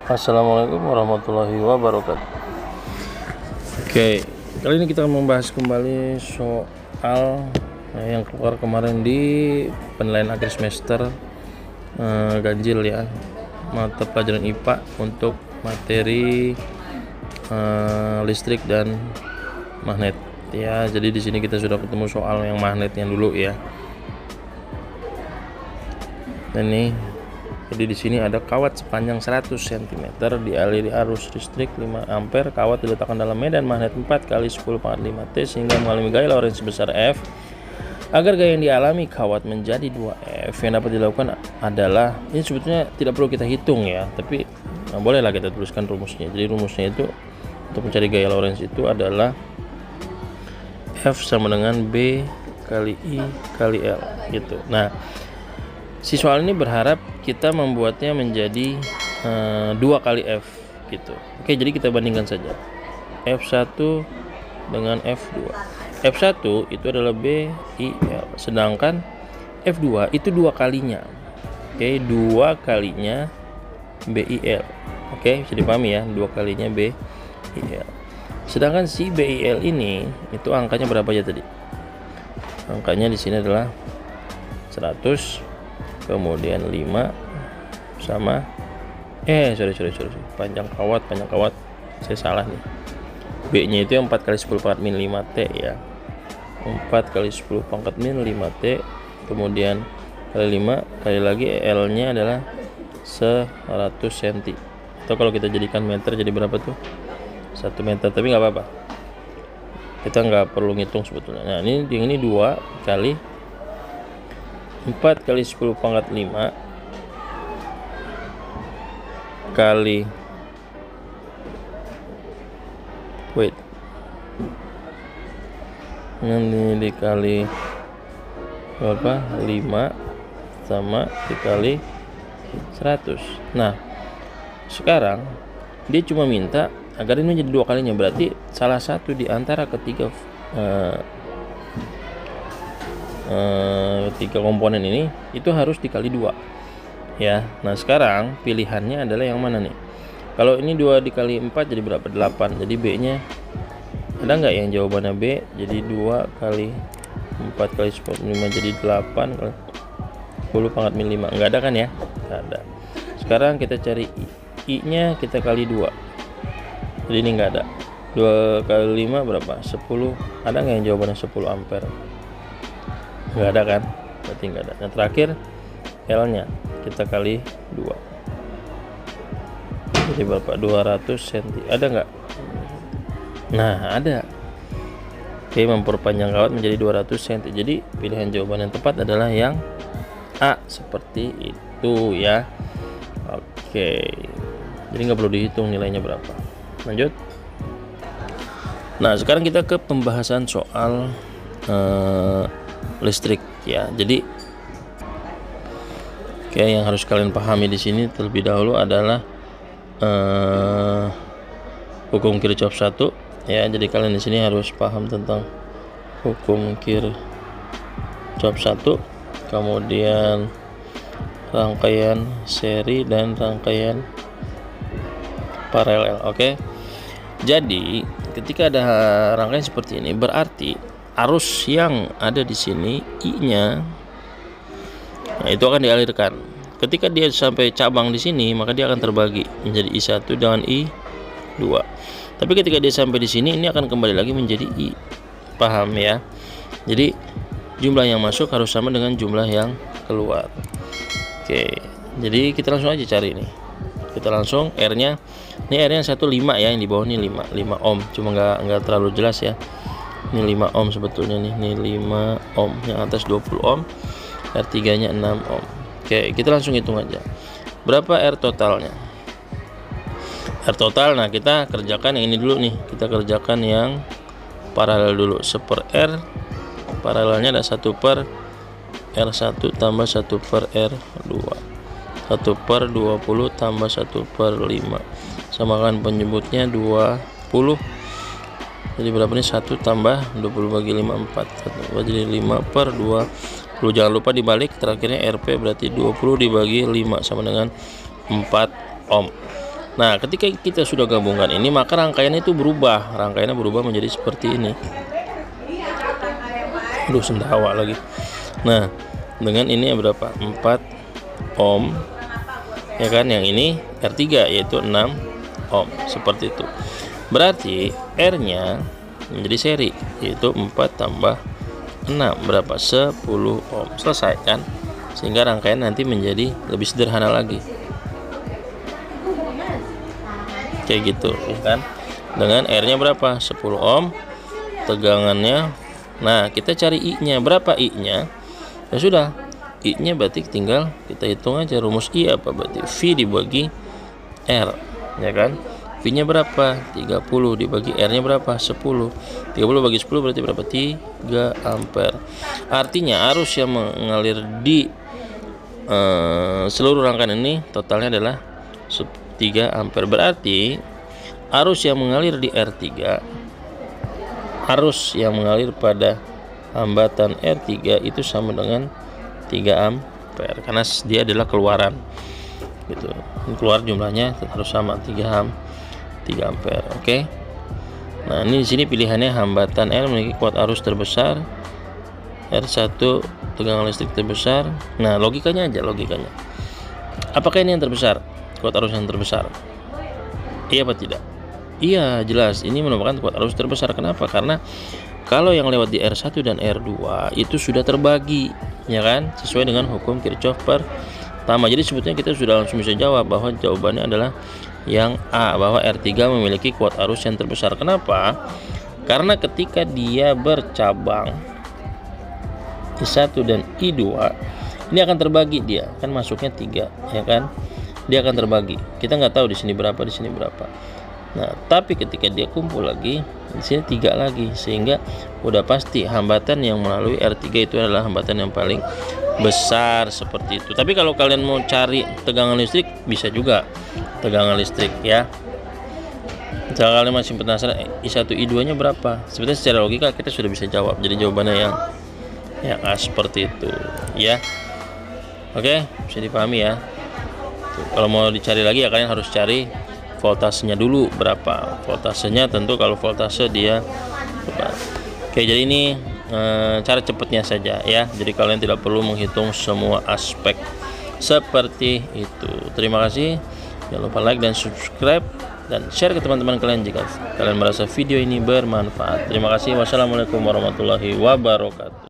Assalamualaikum warahmatullahi wabarakatuh. Oke, kali ini kita akan membahas kembali soal yang keluar kemarin di penilaian akhir semester ganjil ya, mata pelajaran IPA untuk materi listrik dan magnet ya. Jadi di sini kita sudah ketemu soal yang magnetnya dulu ya. Jadi di sini ada kawat sepanjang 100 cm dialiri arus listrik 5 ampere. Kawat diletakkan dalam medan magnet 4 kali 10⁻⁵ T sehingga mengalami gaya Lorentz sebesar F. Agar gaya yang dialami kawat menjadi 2F, yang dapat dilakukan adalah, ini sebetulnya tidak perlu kita hitung ya, tapi bolehlah kita tuliskan rumusnya. Jadi rumusnya itu untuk mencari gaya Lorentz itu adalah F sama dengan B kali I kali L gitu. Nah, si soal ini berharap kita membuatnya menjadi 2 kali F gitu. Oke, jadi kita bandingkan saja F1 dengan F2. F1 itu adalah B I L, sedangkan F2 itu 2 kalinya. Oke, 2 kalinya B I L. Oke, bisa dipahami ya, 2 kalinya B I L. Sedangkan si B I L ini itu angkanya berapa aja tadi? Angkanya di sini adalah 100, kemudian 5 sama panjang kawat saya salah nih. B nya itu yang 4 kali 10⁻⁵ T ya, 4 kali 10⁻⁵ T, kemudian kali 5 kali lagi L nya adalah 100 cm, atau kalau kita jadikan meter jadi berapa tuh, 1 meter, tapi nggak apa-apa, kita nggak perlu ngitung sebetulnya. Nah, ini 2 kali 4 kali 10⁻⁵ kali ini dikali berapa, 5 sama dikali 100. Nah, sekarang dia cuma minta agar ini menjadi 2 kalinya, berarti salah satu di antara ketiga komponen ini itu harus dikali 2 ya. Nah, sekarang pilihannya adalah yang mana nih? Kalau ini 2 dikali 4 jadi berapa? 8. Jadi B nya ada nggak yang jawabannya B? Jadi 2 kali 4 kali 10⁻⁵ jadi 8 kali 10⁻⁵. Nggak ada kan ya? Nggak ada. Sekarang kita cari I nya, kita kali 2. Jadi ini nggak ada. 2 kali 5 berapa? 10. Ada nggak yang jawabannya 10 ampere? Nggak ada kan? Berarti nggak ada. Yang terakhir L nya kita kali 2. Jadi berapa? 200 cm. Ada nggak? Nah, ada. Oke, memperpanjang kawat menjadi 200 cm. Jadi pilihan jawaban yang tepat adalah yang A, seperti itu ya. Oke, jadi nggak perlu dihitung nilainya berapa. Lanjut. Nah, sekarang kita ke pembahasan soal listrik ya. Jadi yang harus kalian pahami di sini terlebih dahulu adalah hukum Kirchhoff 1 ya. Jadi kalian di sini harus paham tentang hukum Kirchhoff 1, kemudian rangkaian seri dan rangkaian paralel. Oke. Jadi ketika ada rangkaian seperti ini, berarti arus yang ada di sini I-nya, nah, itu akan dialirkan. Ketika dia sampai cabang di sini, maka dia akan terbagi menjadi I1 dengan I2. Tapi ketika dia sampai di sini, ini akan kembali lagi menjadi I. Paham ya? Jadi jumlah yang masuk harus sama dengan jumlah yang keluar. Oke. Jadi kita langsung aja cari nih. Kita langsung R-nya. Ini R-nya 1 5 ya, yang di bawah ini 5 ohm. Cuma nggak terlalu jelas ya. Ini 5 ohm sebetulnya nih. Ini 5 ohm, yang atas 20 ohm. R3-nya 6 ohm. Oke, kita langsung hitung aja. Berapa R totalnya? R total, nah kita kerjakan yang ini dulu nih. Kita kerjakan yang paralel dulu. 1/R, paralelnya ada 1/R1 tambah 1/R2. 1/20 tambah 1/5. Samakan penyebutnya 20. Jadi berapa nih? 1 tambah 20 bagi 5 4. Jadi 5/20. Jangan lupa dibalik, terakhirnya RP berarti 20 dibagi 5 sama dengan 4 ohm. Nah, ketika kita sudah gabungkan ini, maka rangkaiannya itu berubah. Rangkaiannya berubah menjadi seperti ini. Aduh, sendawa lagi. Nah, dengan ini berapa? 4 ohm. Ya kan, yang ini R3 yaitu 6 ohm, seperti itu. Berarti R-nya menjadi seri yaitu 4 tambah 6 berapa? 10 ohm. Selesai kan? Sehingga rangkaian nanti menjadi lebih sederhana lagi. Kayak gitu, ya kan? Dengan R-nya berapa? 10 ohm. Tegangannya. Nah, kita cari I-nya. Berapa I-nya? Ya sudah. I-nya berarti tinggal kita hitung aja. Rumus I apa? Berarti V dibagi R, ya kan? V-nya berapa? 30 dibagi R-nya berapa? 10. 30 bagi 10 berarti berapa? 3 ampere. Artinya arus yang mengalir di seluruh rangkaian ini totalnya adalah 3 ampere. Berarti arus yang mengalir di R3, arus yang mengalir pada hambatan R3 itu sama dengan 3 ampere karena dia adalah keluaran gitu. Keluar jumlahnya harus sama 3 ampere. Oke. Nah, ini di sini pilihannya hambatan R memiliki kuat arus terbesar, R1 tegangan listrik terbesar. Nah, logikanya aja, logikanya. Apakah ini yang terbesar? Kuat arus yang terbesar? Iya apa tidak? Iya, jelas. Ini merupakan kuat arus terbesar. Kenapa? Karena kalau yang lewat di R1 dan R2 itu sudah terbagi, ya kan? Sesuai dengan hukum Kirchhoff pertama. Jadi sebetulnya kita sudah langsung bisa jawab bahwa jawabannya adalah yang A, bahwa R3 memiliki kuat arus yang terbesar. Kenapa? Karena ketika dia bercabang I1 dan I2, ini akan terbagi, dia kan masuknya 3, ya kan? Dia akan terbagi. Kita nggak tahu di sini berapa, di sini berapa. Nah, tapi ketika dia kumpul lagi, di sini 3 lagi, sehingga udah pasti hambatan yang melalui R3 itu adalah hambatan yang paling besar, seperti itu. Tapi kalau kalian mau cari tegangan listrik, bisa juga tegangan listrik, ya. Jika kalian masih penasaran I1 I2 nya berapa, sebenarnya secara logika kita sudah bisa jawab. Jadi jawabannya yang A, seperti itu, ya. Oke, bisa dipahami ya. Tuh, kalau mau dicari lagi ya kalian harus cari voltasenya dulu berapa. Voltasenya tentu kalau voltase dia berapa. Oke, jadi ini cara cepatnya saja ya. Jadi kalian tidak perlu menghitung semua aspek seperti itu. Terima kasih. Jangan lupa like dan subscribe dan share ke teman-teman kalian jika kalian merasa video ini bermanfaat. Terima kasih. Wassalamualaikum warahmatullahi wabarakatuh.